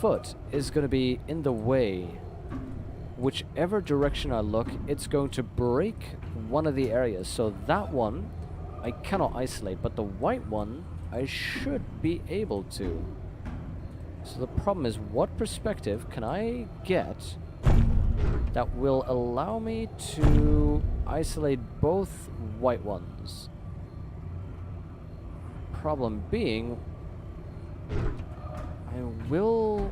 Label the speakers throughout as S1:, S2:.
S1: foot is going to be in the way. Whichever direction I look, it's going to break one of the areas. So that one, I cannot isolate, but the white one, I should be able to. So the problem is, what perspective can I get that will allow me to isolate both white ones? Problem being, I will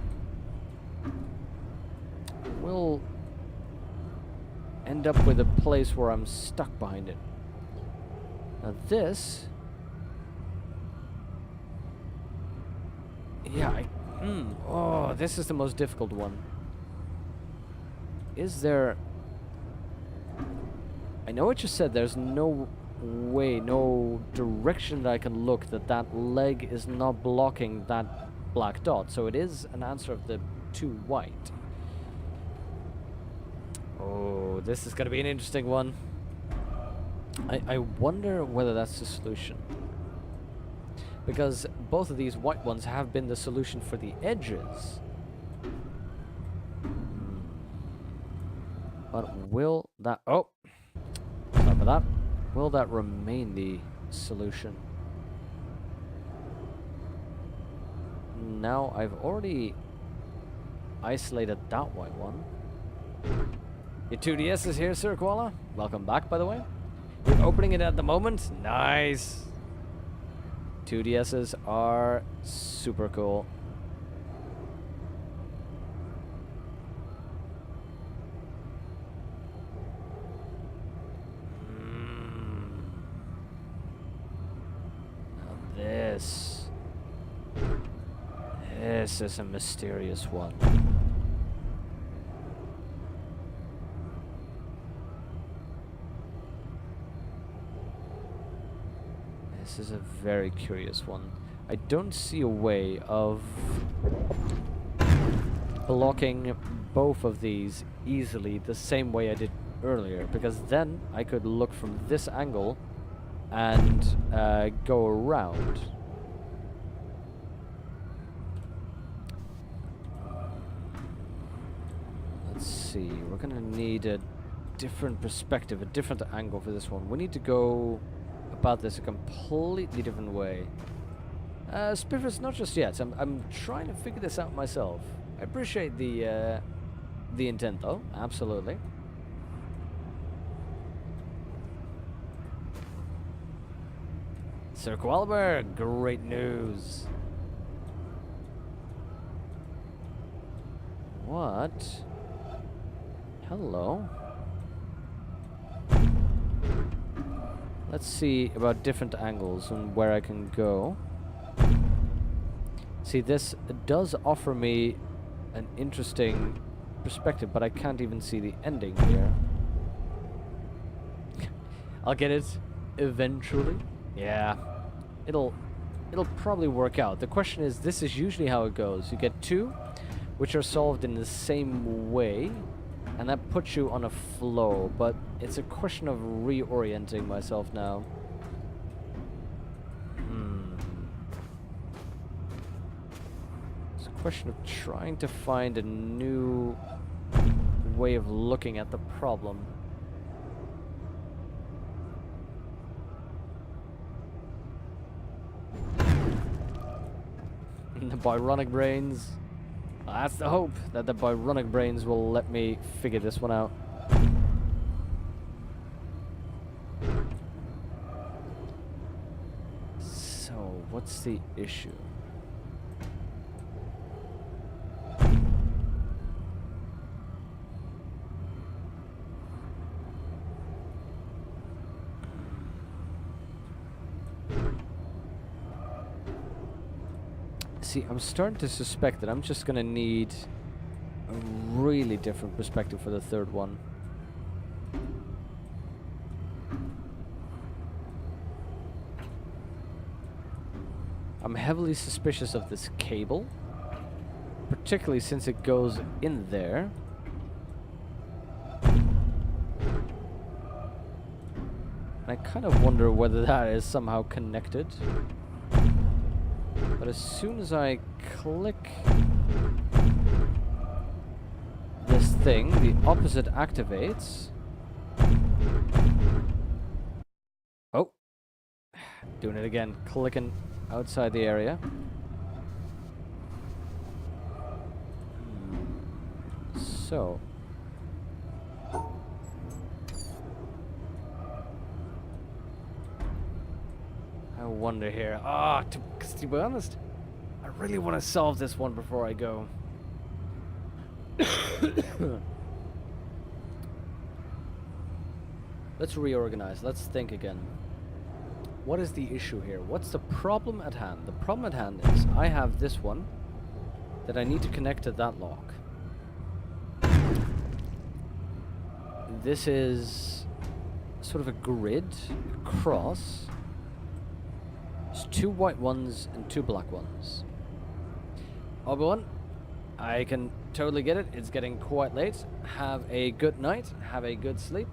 S1: end up with a place where I'm stuck behind it. Now this, yeah, oh, this is the most difficult one. Is there, I know what you said, there's no way, no direction that I can look that that leg is not blocking that black dot, so it is an answer of the 2 white. Oh, this is gonna be an interesting one. I wonder whether that's the solution, because both of these white ones have been the solution for the edges. But will that, oh, sorry about that. Will that remain the solution? Now I've already isolated that white one. Your 2DS is here, Sir Koala. Welcome back, by the way. You're opening it at the moment? Nice. 2DSs are super cool. Now this is a mysterious one. This is a very curious one. I don't see a way of blocking both of these easily the same way I did earlier, because then I could look from this angle and go around. Let's see, we're gonna need a different perspective, a different angle for this one. We need to go about this a completely different way. Spiffers, not just yet. I'm trying to figure this out myself. I appreciate the intent, though. Absolutely. Sir Qualberg, great news. What? Hello. Let's see about different angles and where I can go. See, this does offer me an interesting perspective, but I can't even see the ending here. I'll get it eventually. Yeah, it'll probably work out. The question is, this is usually how it goes. You get 2, which are solved in the same way, and that puts you on a flow, but it's a question of reorienting myself now. It's a question of trying to find a new way of looking at the problem. The Byronic brains. That's the hope, that the Byronic brains will let me figure this one out. So, what's the issue? See, I'm starting to suspect that I'm just gonna need a really different perspective for the third one. I'm heavily suspicious of this cable, particularly since it goes in there. I kind of wonder whether that is somehow connected. But as soon as I click thing, the opposite activates. Oh. Doing it again. Clicking outside the area. So. I wonder here. Ah, to be honest, I really want to solve this one before I go. Let's reorganize. Let's think again. What is the issue here? What's the problem at hand? The problem at hand is I have this one that I need to connect to that lock. This is sort of a grid across. There's 2 white ones and 2 black ones. Obi-Wan, I can totally get it. It's getting quite late. Have a good night. Have a good sleep.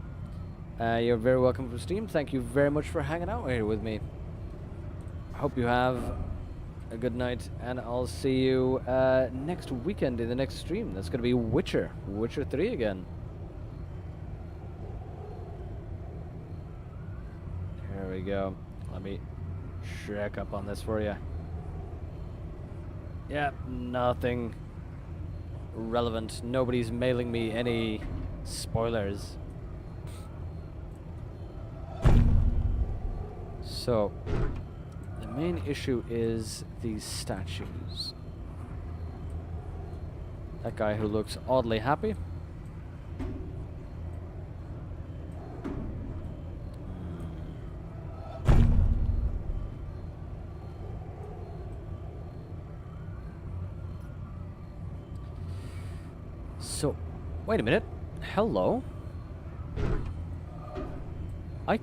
S1: You're very welcome for Steam. Thank you very much for hanging out here with me. I hope you have a good night, and I'll see you next weekend in the next stream. That's going to be Witcher 3 again. There we go. Let me check up on this for you. Yeah, nothing relevant. Nobody's mailing me any spoilers. So, the main issue is these statues. That guy who looks oddly happy. So, wait a minute. Hello? I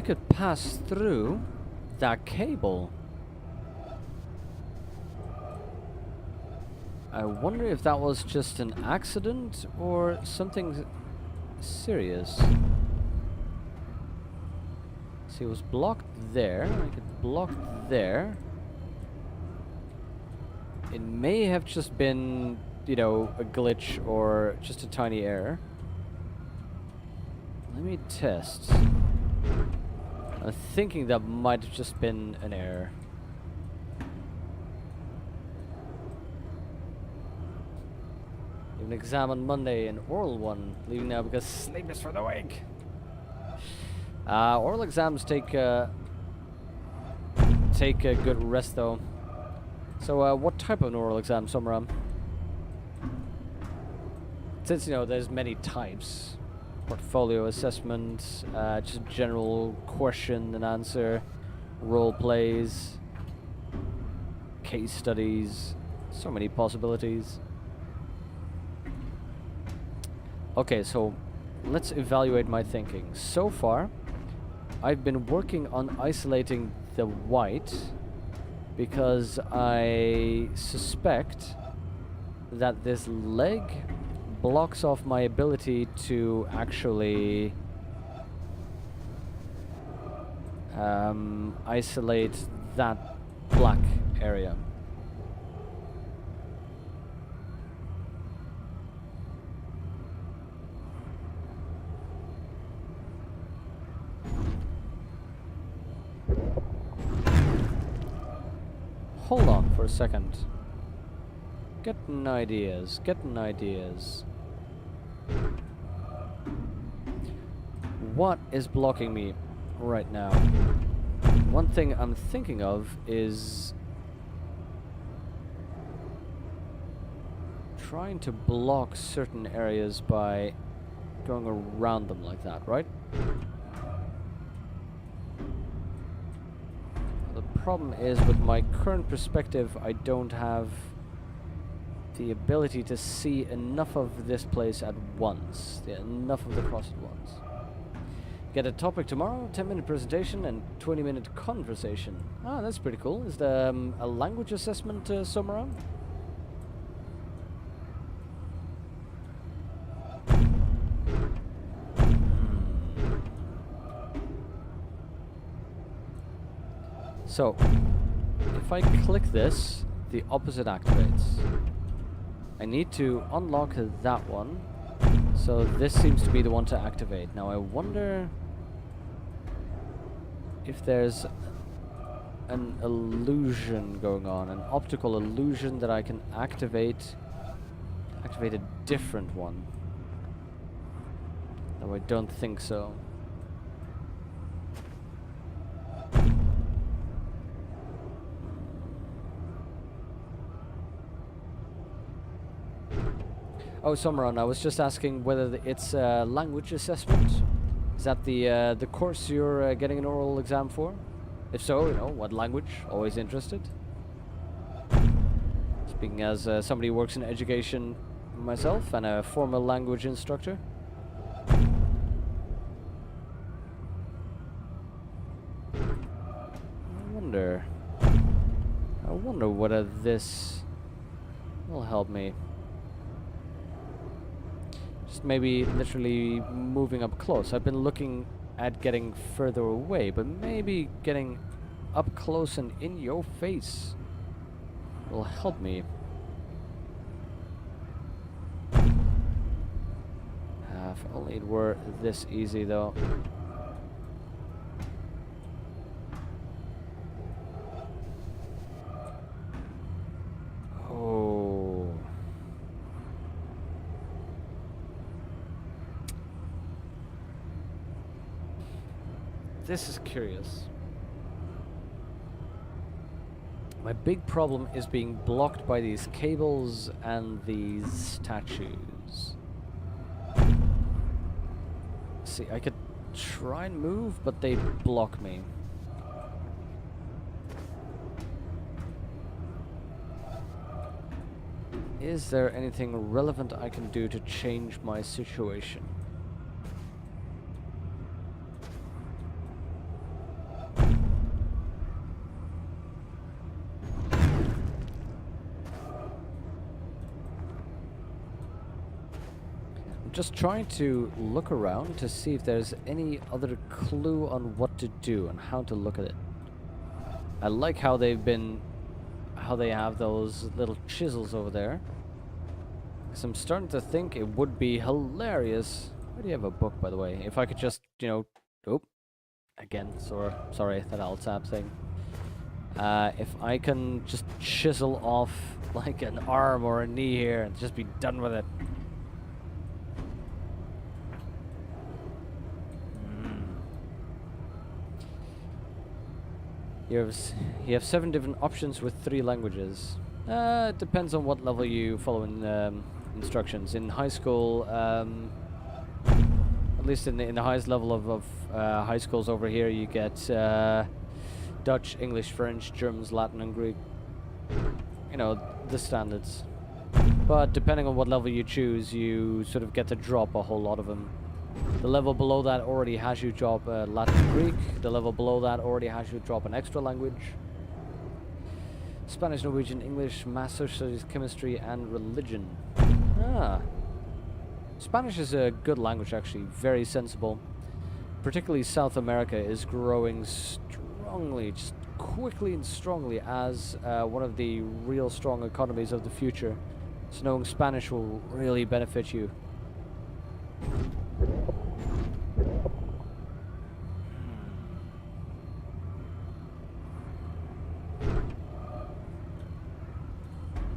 S1: could pass through that cable. I wonder if that was just an accident or something serious. See, it was blocked there. I could block there. It may have just been, you know, a glitch or just a tiny error. Let me test. I'm thinking that might have just been an error. Even exam on Monday, an oral one. Leaving now because sleep is for the weak. Oral exams take a good rest though. So what type of an oral exam, Sumram? Since, you know, there's many types. Portfolio assessment, just general question and answer, role plays, case studies, so many possibilities. Okay, so let's evaluate my thinking. So far, I've been working on isolating the white because I suspect that this leg blocks off my ability to actually isolate that black area. Hold on for a second. Getting ideas, getting ideas. What is blocking me right now? One thing I'm thinking of is trying to block certain areas by going around them like that, right? The problem is with my current perspective, I don't have the ability to see enough of this place at once. Yeah, enough of the cross at once. Get a topic tomorrow, 10-minute presentation and 20-minute conversation. Ah, that's pretty cool. Is there a language assessment somewhere around? So, if I click this, the opposite activates. I need to unlock that one. So this seems to be the one to activate. Now I wonder if there's an illusion going on, an optical illusion that I can activate a different one. No, I don't think so. Oh, Somron, I was just asking whether it's language assessment. Is that the course you're getting an oral exam for? If so, you know, what language? Always interested. Speaking as somebody who works in education myself and a former language instructor. I wonder whether this will help me. Just maybe literally moving up close. I've been looking at getting further away, but maybe getting up close and in your face will help me. If only it were this easy, though. Oh. This is curious. My big problem is being blocked by these cables and these statues. See, I could try and move, but they block me. Is there anything relevant I can do to change my situation? Just trying to look around to see if there's any other clue on what to do and how to look at it. I like how they have those little chisels over there. Because I'm starting to think it would be hilarious. Where do you have a book, by the way? If I could just, you know, oh, again, sorry, that alt tab thing. If I can just chisel off like an arm or a knee here and just be done with it. You have 7 different options with 3 languages. It depends on what level you follow in instructions. In high school, at least in the highest level of high schools over here, you get Dutch, English, French, German, Latin, and Greek. You know, the standards. But depending on what level you choose, you sort of get to drop a whole lot of them. The level below that already has you drop Latin and Greek. The level below that already has you drop an extra language. Spanish, Norwegian, English, Maths, Social Studies, Chemistry, and Religion. Ah. Spanish is a good language, actually. Very sensible. Particularly South America is growing strongly, just quickly and strongly as one of the real strong economies of the future. So knowing Spanish will really benefit you.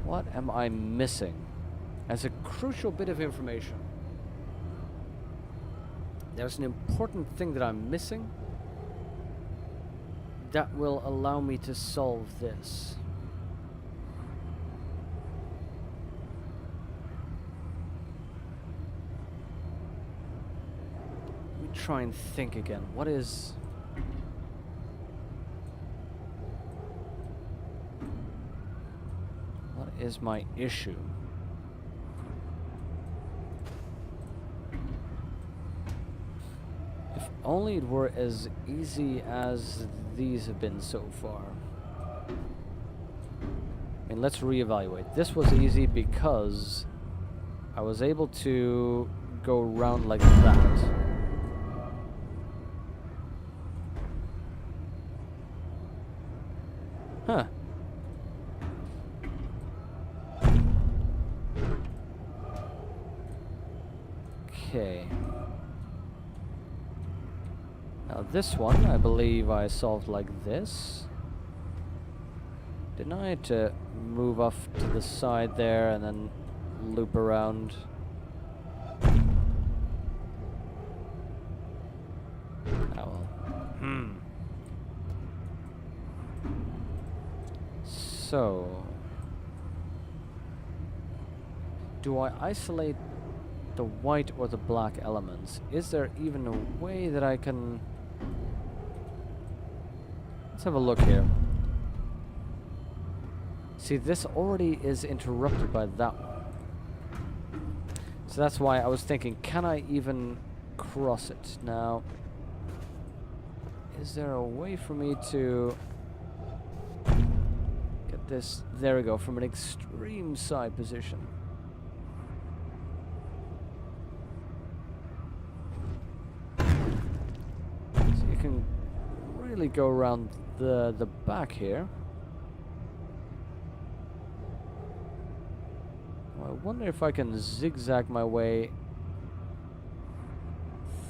S1: What am I missing? As a crucial bit of information. There's an important thing that I'm missing that will allow me to solve this. Let me try and think again. What is my issue? If only it were as easy as these have been so far. I mean, let's reevaluate. This was easy because I was able to go around like that. Huh. Okay. Now this one, I believe I solved like this. Didn't I to move off to the side there and then loop around? Oh well. So, do I isolate the white or the black elements? Is there even a way that I can... Let's have a look here. See, this already is interrupted by that one. So that's why I was thinking, can I even cross it? Now, is there a way for me to get this? There we go, from an extreme side position. So you can really go around the back here. I wonder if I can zigzag my way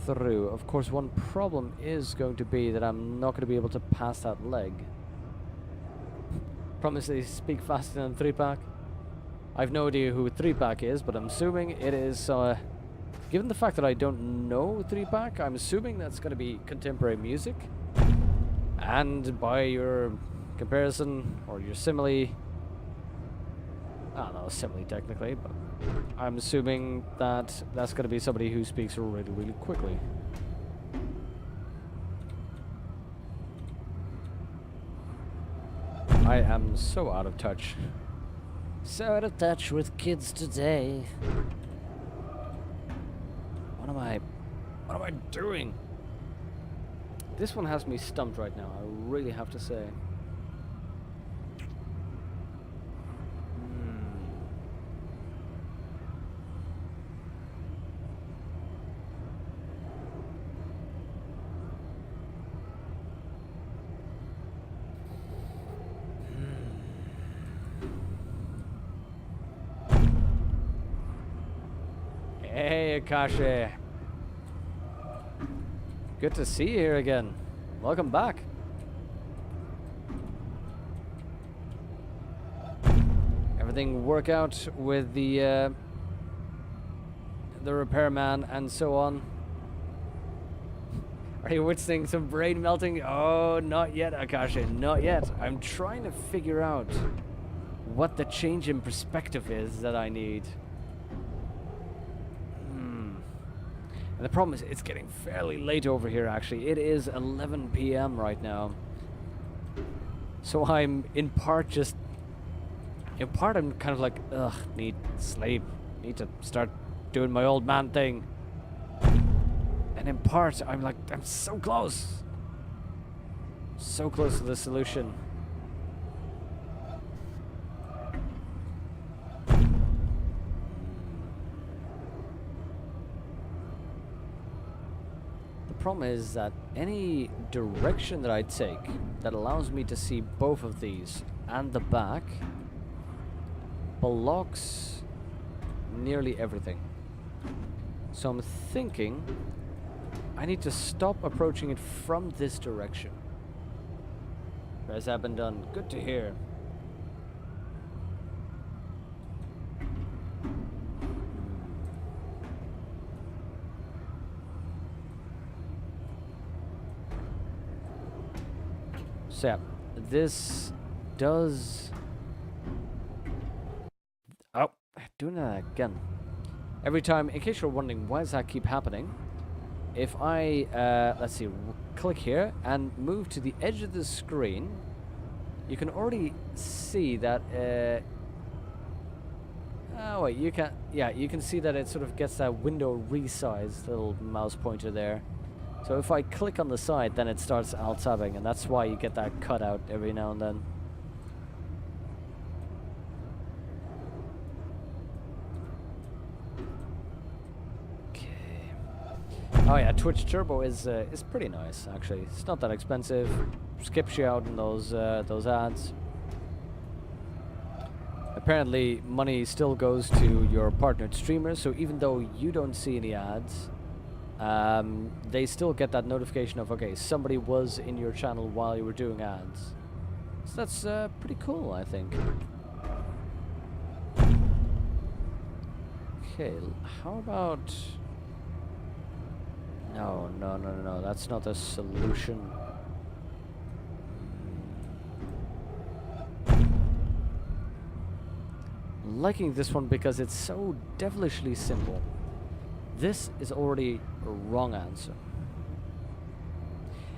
S1: through. Of course, one problem is going to be that I'm not going to be able to pass that leg. Promise they speak faster than 3-pack. I've no idea who 3-pack is, but I'm assuming it is, given the fact that I don't know 3-pack, I'm assuming that's going to be contemporary music. And by your comparison, or your simile, I don't know, simile technically, but I'm assuming that that's going to be somebody who speaks really, really quickly. I am so out of touch. So out of touch with kids today. What am I doing? This one has me stumped right now, I really have to say. Hey, Akashi. Good to see you here again. Welcome back. Everything work out with the repairman and so on? Are you witnessing some brain melting? Oh, not yet, Akashi, not yet. I'm trying to figure out what the change in perspective is that I need. And the problem is, it's getting fairly late over here, actually. It is 11 p.m. right now. So I'm, in part, I'm kind of like, ugh, need sleep. Need to start doing my old man thing. And in part, I'm like, I'm so close. So close to the solution. The problem is that any direction that I take that allows me to see both of these and the back blocks nearly everything. So I'm thinking I need to stop approaching it from this direction. Has that been done? Good to hear. So yeah, this does... Oh, doing that again. Every time, in case you're wondering why does that keep happening, if I, let's see, click here and move to the edge of the screen, you can already see that, oh wait, you can, yeah, you can see that it sort of gets that window resized little mouse pointer there. So if I click on the side, then it starts alt-tabbing, and that's why you get that cutout every now and then. Okay. Oh yeah, Twitch Turbo is pretty nice actually. It's not that expensive. Skips you out in those ads. apparently money still goes to your partnered streamers, so even though you don't see any ads, they still get that notification of, okay, somebody was in your channel while you were doing ads. So that's pretty cool, I think. Okay, how about... No, that's not a solution. Liking this one because it's so devilishly simple. This is already a wrong answer.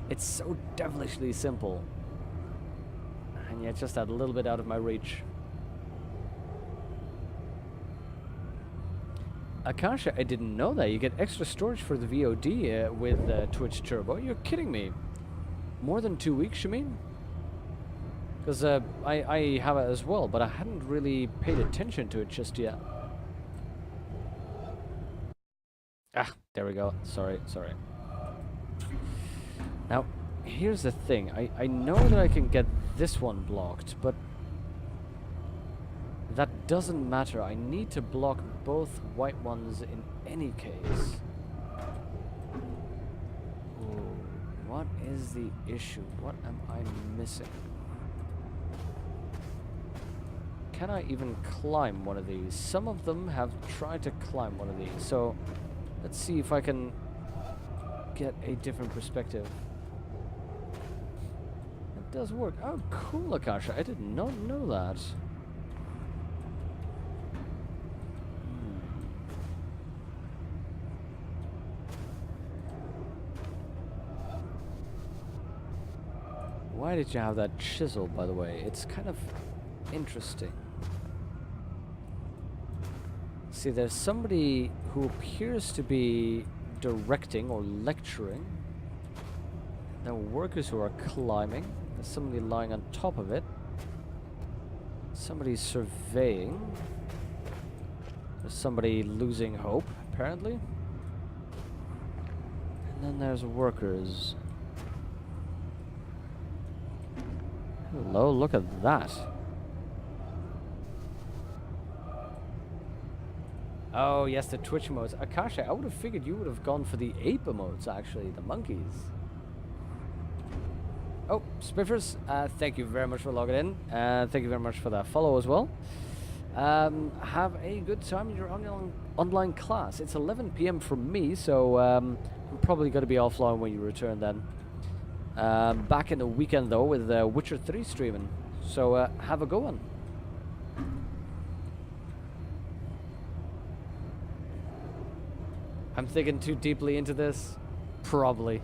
S1: It's so devilishly simple. And yet just that little bit out of my reach. Akasha, I didn't know that. You get extra storage for the VOD with Twitch Turbo. You're kidding me. More than 2 weeks, you mean? Because I have it as well, but I hadn't really paid attention to it just yet. Ah, there we go. Sorry. Now, here's the thing. I know that I can get this one blocked, but that doesn't matter. I need to block both white ones in any case. Ooh, what is the issue? What am I missing? Can I even climb one of these? Some of them have tried to climb one of these, so let's see if I can get a different perspective. It does work. Oh, cool, Akasha. I did not know that. Why did you have that chisel, by the way? It's kind of interesting. See, there's somebody who appears to be directing or lecturing. There are workers who are climbing. There's somebody lying on top of it. Somebody's surveying. There's somebody losing hope, apparently. And then there's workers. Hello, look at that. Oh, yes, the Twitch emotes. Akasha, I would have figured you would have gone for the ape emotes, actually, the monkeys. Oh, Spiffers, thank you very much for logging in. Thank you very much for that follow as well. Have a good time in your online class. It's 11 p.m. for me, so I'm probably going to be offline when you return then. Back in the weekend, though, with Witcher 3 streaming. So have a good one. I'm thinking too deeply into this. Probably.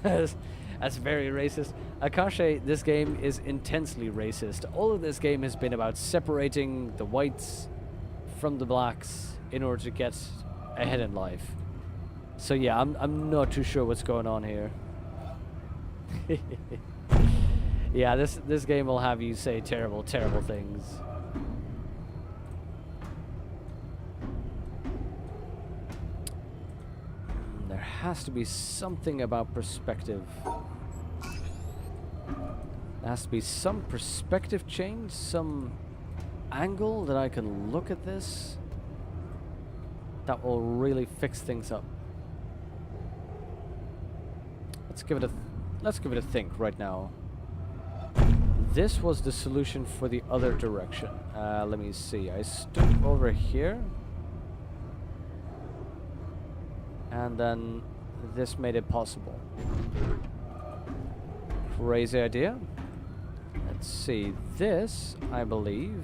S1: That's very racist. Akasha, this game is intensely racist. All of this game has been about separating the whites from the blacks in order to get ahead in life. So yeah, I'm not too sure what's going on here. Yeah, this game will have you say terrible things. There has to be something about perspective. There has to be some perspective change, some angle that I can look at this that will really fix things up. Let's give it a think right now. This was the solution for the other direction. Let me see. I stood over here. And then this made it possible. Crazy idea. Let's see. This, I believe,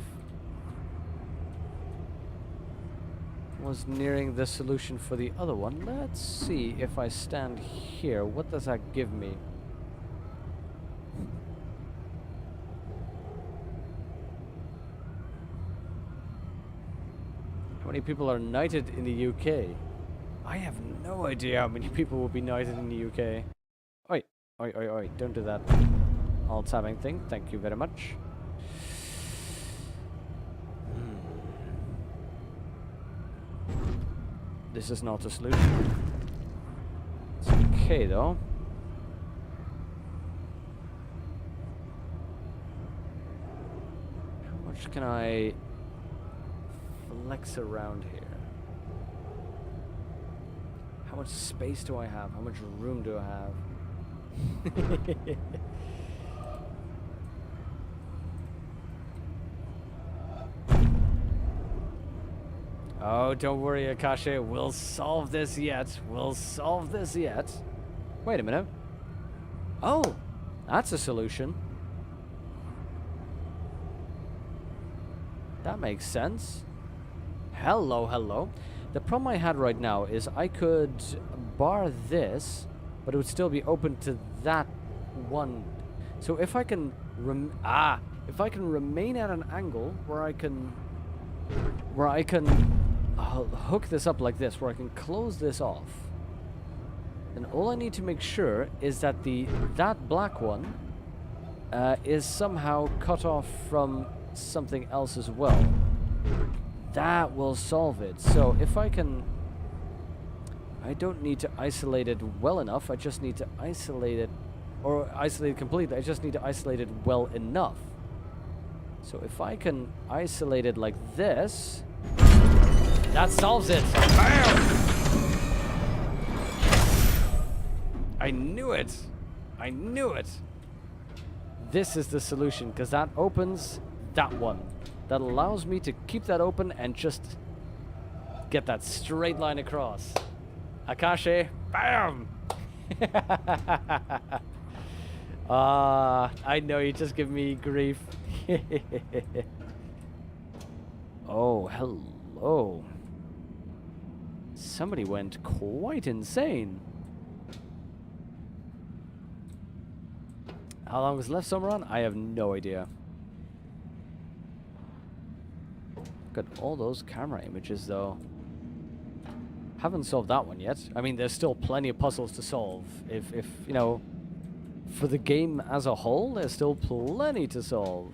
S1: was nearing the solution for the other one. Let's see if I stand here. What does that give me? How many people are knighted in the UK? I have no idea how many people will be knighted in the UK. Oi, don't do that. Alt-tabbing thing, thank you very much. This is not a solution. It's okay though. How much can I flex around here? How much space do I have? How much room do I have? Oh, don't worry, Akashi. We'll solve this yet. We'll solve this yet. Wait a minute. Oh, that's a solution. That makes sense. Hello, hello. The problem I had right now is I could bar this, but it would still be open to that one. So if I can if I can remain at an angle where I can hook this up like this, where I can close this off, then all I need to make sure is that that black one is somehow cut off from something else as well. That will solve it. So if I can, I don't need to isolate it well enough. I just need to isolate it, or isolate it completely. I just need to isolate it well enough. So if I can isolate it like this, that solves it. Bam! I knew it. I knew it. This is the solution, because that opens that one. That allows me to keep that open and just get that straight line across. Akashi, bam! I know, you just give me grief. Oh, hello. Somebody went quite insane. How long was left, Summeron? I have no idea. Got all those camera images though. Haven't solved that one yet. I mean, there's still plenty of puzzles to solve. If you know, for the game as a whole, there's still plenty to solve.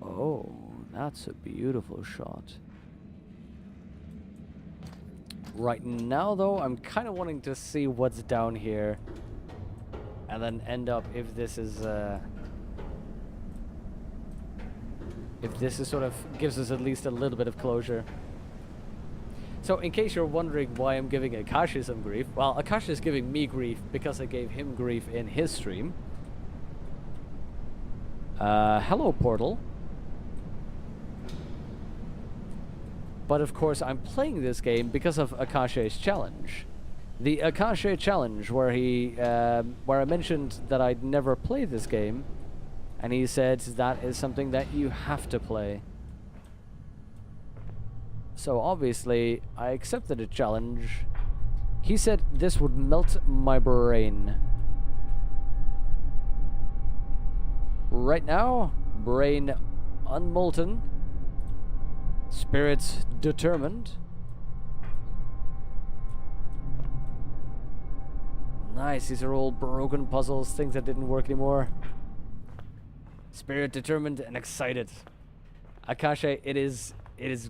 S1: Oh, that's a beautiful shot. Right now though, I'm kind of wanting to see what's down here and then end up if this is sort of gives us at least a little bit of closure. So in case you're wondering why I'm giving Akashi some grief, well, Akashi is giving me grief because I gave him grief in his stream. Hello, Portal. But of course, I'm playing this game because of Akashi's challenge. The Akashi challenge, where where I mentioned that I'd never played this game, and he said that is something that you have to play. So obviously, I accepted the challenge. He said this would melt my brain. Right now, brain unmolten. Spirits determined. Nice, these are all broken puzzles, things that didn't work anymore. Spirit determined and excited. Akashi, it is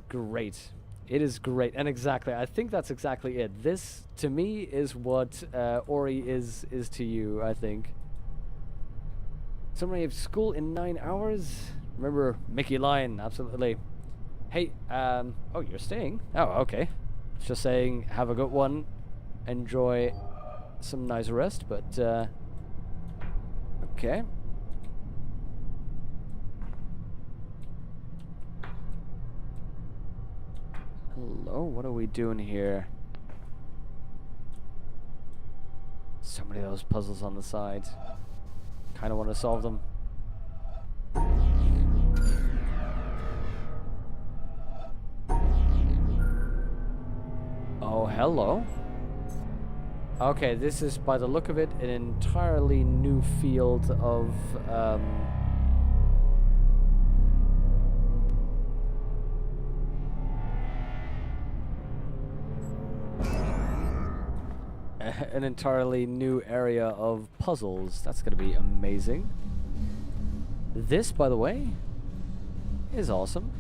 S1: great. It is great, and exactly, I think that's exactly it. This, to me, is what Ori is to you, I think. Somebody have school in 9 hours? Remember Mickey Lion, absolutely. Hey, oh, you're staying? Oh, okay. Just saying, have a good one. Enjoy some nice rest, but, okay. Hello, what are we doing here? So many of those puzzles on the side. Kind of want to solve them. Oh, hello. Okay, this is, by the look of it, an entirely new field of, an entirely new area of puzzles. That's going to be amazing. This, by the way, is awesome.